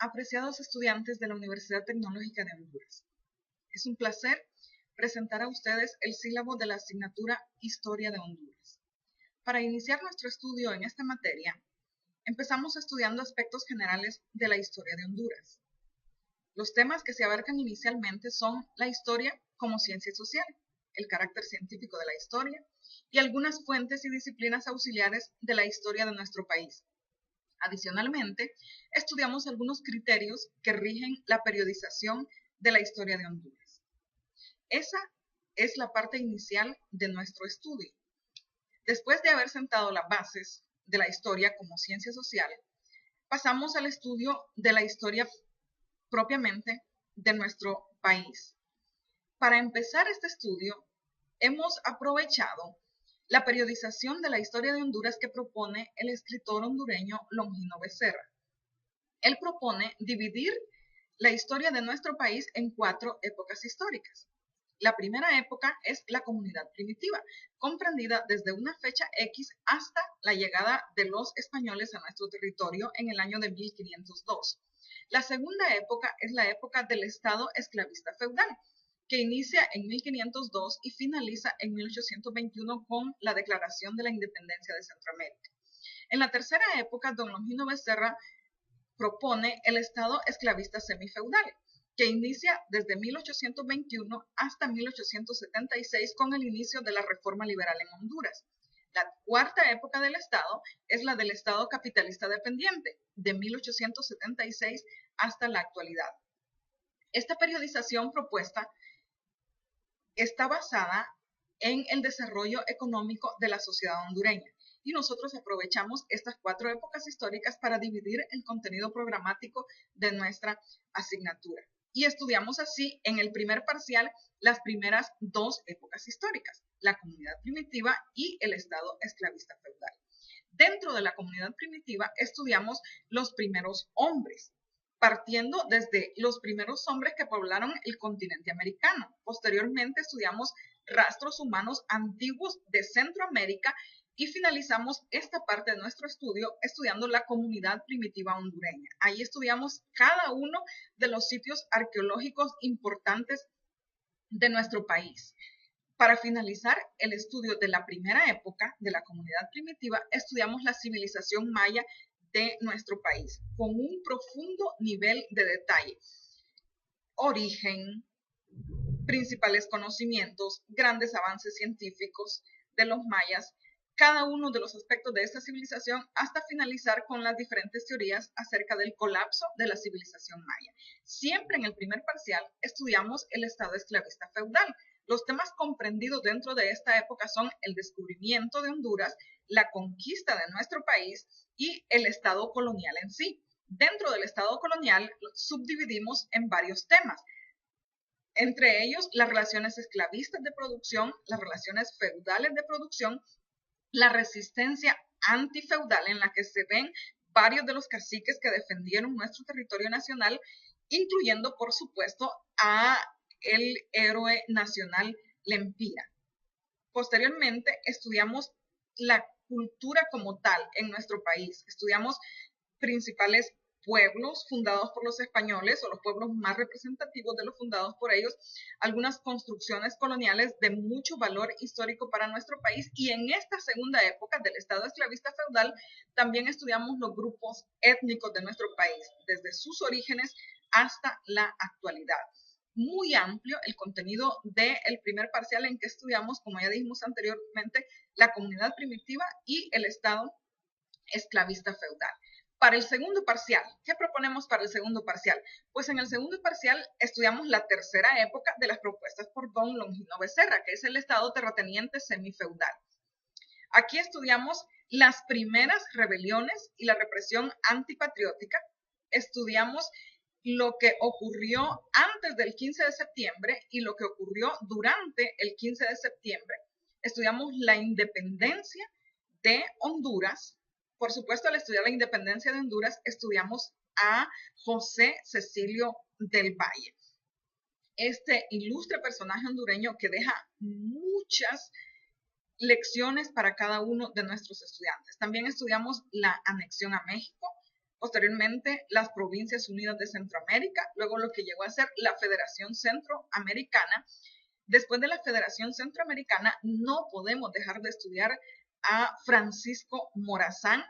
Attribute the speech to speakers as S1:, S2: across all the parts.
S1: apreciados estudiantes de la Universidad Tecnológica de Honduras. Es un placer presentar a ustedes el sílabo de la asignatura Historia de Honduras. Para iniciar nuestro estudio en esta materia, empezamos estudiando aspectos generales de la historia de Honduras. Los temas que se abarcan inicialmente son la historia como ciencia social, el carácter científico de la historia y algunas fuentes y disciplinas auxiliares de la historia de nuestro país. Adicionalmente, estudiamos algunos criterios que rigen la periodización de la historia de Honduras. Esa es la parte inicial de nuestro estudio. Después de haber sentado las bases de la historia como ciencia social, pasamos al estudio de la historia propiamente de nuestro país. Para empezar este estudio, hemos aprovechado la periodización de la historia de Honduras que propone el escritor hondureño Longino Becerra. Él propone dividir la historia de nuestro país en 4 épocas históricas. La primera época es la comunidad primitiva, comprendida desde una fecha X hasta la llegada de los españoles a nuestro territorio en el año de 1502. La segunda época es la época del Estado esclavista feudal, que inicia en 1502 y finaliza en 1821 con la Declaración de la Independencia de Centroamérica. En la tercera época, don Longino Becerra propone el Estado esclavista semifeudal, que inicia desde 1821 hasta 1876 con el inicio de la Reforma Liberal en Honduras. La cuarta época del Estado es la del Estado capitalista dependiente, de 1876 hasta la actualidad. Esta periodización propuesta está basada en el desarrollo económico de la sociedad hondureña y nosotros aprovechamos estas 4 épocas históricas para dividir el contenido programático de nuestra asignatura. Y estudiamos así en el primer parcial las primeras 2 épocas históricas, la comunidad primitiva y el Estado esclavista feudal. Dentro de la comunidad primitiva estudiamos los primeros hombres, partiendo desde los primeros hombres que poblaron el continente americano. Posteriormente estudiamos rastros humanos antiguos de Centroamérica y finalizamos esta parte de nuestro estudio estudiando la comunidad primitiva hondureña. Ahí estudiamos cada uno de los sitios arqueológicos importantes de nuestro país. Para finalizar el estudio de la primera época de la comunidad primitiva, estudiamos la civilización maya de nuestro país, con un profundo nivel de detalle. Origen, principales conocimientos, grandes avances científicos de los mayas, cada uno de los aspectos de esta civilización hasta finalizar con las diferentes teorías acerca del colapso de la civilización maya. Siempre en el primer parcial estudiamos el Estado esclavista feudal. Los temas comprendidos dentro de esta época son el descubrimiento de Honduras, la conquista de nuestro país y el Estado colonial en sí. Dentro del Estado colonial subdividimos en varios temas, entre ellos las relaciones esclavistas de producción, las relaciones feudales de producción, la resistencia antifeudal en la que se ven varios de los caciques que defendieron nuestro territorio nacional, incluyendo, por supuesto, a el héroe nacional Lempira. Posteriormente, estudiamos la cultura como tal en nuestro país. Estudiamos principales pueblos fundados por los españoles o los pueblos más representativos de los fundados por ellos, algunas construcciones coloniales de mucho valor histórico para nuestro país y en esta segunda época del Estado esclavista feudal también estudiamos los grupos étnicos de nuestro país, desde sus orígenes hasta la actualidad. Muy amplio el contenido del primer parcial en que estudiamos, como ya dijimos anteriormente, la comunidad primitiva y el Estado esclavista feudal. Para el segundo parcial, ¿qué proponemos para el segundo parcial? Pues en el segundo parcial estudiamos la tercera época de las propuestas por don Longino Becerra, que es el Estado terrateniente semifeudal. Aquí estudiamos las primeras rebeliones y la represión antipatriótica. Estudiamos lo que ocurrió antes del 15 de septiembre y lo que ocurrió durante el 15 de septiembre. Estudiamos la independencia de Honduras. Por supuesto, al estudiar la independencia de Honduras, estudiamos a José Cecilio del Valle. Este ilustre personaje hondureño que deja muchas lecciones para cada uno de nuestros estudiantes. También estudiamos la anexión a México, posteriormente las Provincias Unidas de Centroamérica, luego lo que llegó a ser la Federación Centroamericana. Después de la Federación Centroamericana, no podemos dejar de estudiar a Francisco Morazán,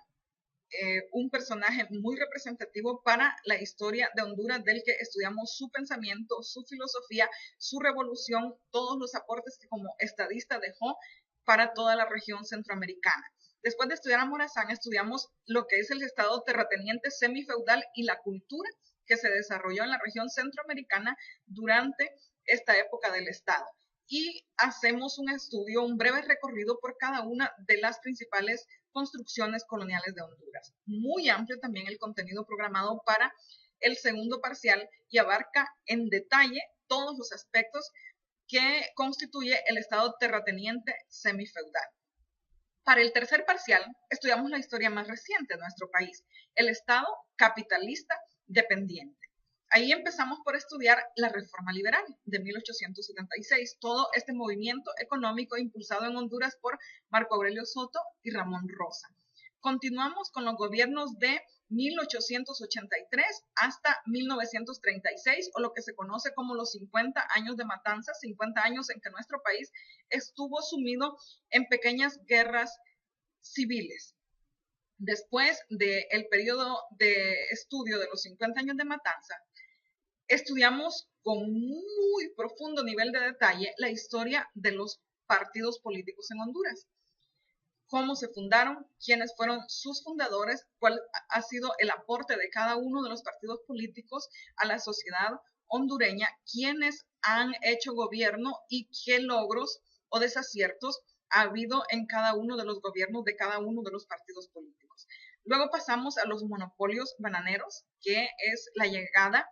S1: un personaje muy representativo para la historia de Honduras, del que estudiamos su pensamiento, su filosofía, su revolución, todos los aportes que como estadista dejó para toda la región centroamericana. Después de estudiar a Morazán, estudiamos lo que es el estado terrateniente semifeudal y la cultura que se desarrolló en la región centroamericana durante esta época del estado. Y hacemos un estudio, un breve recorrido por cada una de las principales construcciones coloniales de Honduras. Muy amplio también el contenido programado para el segundo parcial y abarca en detalle todos los aspectos que constituye el estado terrateniente semifeudal. Para el tercer parcial estudiamos la historia más reciente de nuestro país, el estado capitalista dependiente. Ahí empezamos por estudiar la Reforma Liberal de 1876, todo este movimiento económico impulsado en Honduras por Marco Aurelio Soto y Ramón Rosa. Continuamos con los gobiernos de 1883 hasta 1936, o lo que se conoce como los 50 años de matanzas, 50 años en que nuestro país estuvo sumido en pequeñas guerras civiles. Después del periodo de estudio de los 50 años de matanza, estudiamos con muy profundo nivel de detalle la historia de los partidos políticos en Honduras. Cómo se fundaron, quiénes fueron sus fundadores, cuál ha sido el aporte de cada uno de los partidos políticos a la sociedad hondureña, quiénes han hecho gobierno y qué logros o desaciertos ha habido en cada uno de los gobiernos de cada uno de los partidos políticos. Luego pasamos a los monopolios bananeros, que es la llegada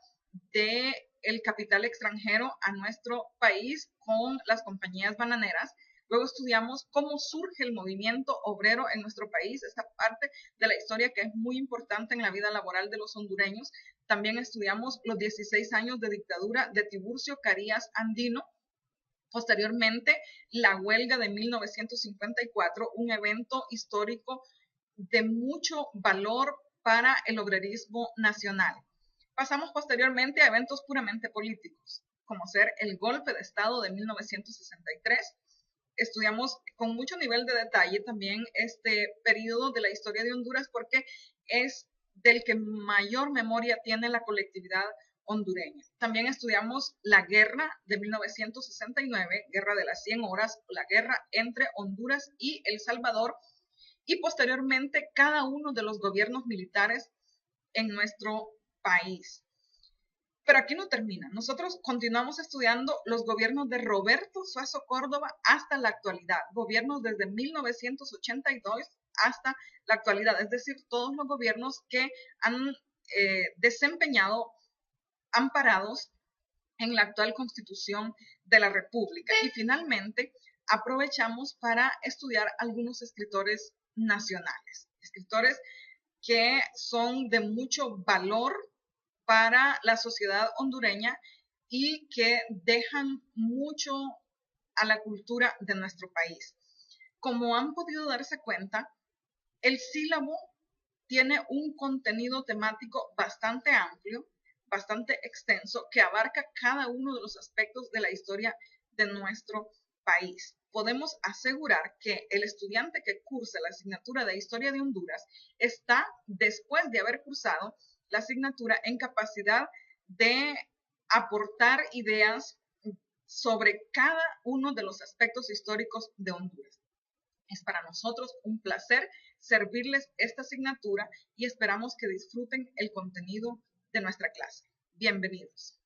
S1: del capital extranjero a nuestro país con las compañías bananeras. Luego estudiamos cómo surge el movimiento obrero en nuestro país, esta parte de la historia que es muy importante en la vida laboral de los hondureños. También estudiamos los 16 años de dictadura de Tiburcio Carías Andino. Posteriormente, la huelga de 1954, un evento histórico de mucho valor para el obrerismo nacional. Pasamos posteriormente a eventos puramente políticos, como ser el golpe de Estado de 1963. Estudiamos con mucho nivel de detalle también este periodo de la historia de Honduras porque es del que mayor memoria tiene la colectividad hondureña. También estudiamos la guerra de 1969, guerra de las 100 horas, la guerra entre Honduras y El Salvador, y posteriormente cada uno de los gobiernos militares en nuestro país. Pero aquí no termina. Nosotros continuamos estudiando los gobiernos de Roberto Suazo Córdoba hasta la actualidad, gobiernos desde 1982 hasta la actualidad, es decir, todos los gobiernos que han desempeñado amparados en la actual Constitución de la República. Y finalmente aprovechamos para estudiar algunos escritores nacionales, escritores que son de mucho valor para la sociedad hondureña y que dejan mucho a la cultura de nuestro país. Como han podido darse cuenta, el sílabo tiene un contenido temático bastante amplio, bastante extenso, que abarca cada uno de los aspectos de la historia de nuestro país. Podemos asegurar que el estudiante que cursa la asignatura de Historia de Honduras está, después de haber cursado la asignatura, en capacidad de aportar ideas sobre cada uno de los aspectos históricos de Honduras. Es para nosotros un placer servirles esta asignatura y esperamos que disfruten el contenido de nuestra clase. Bienvenidos.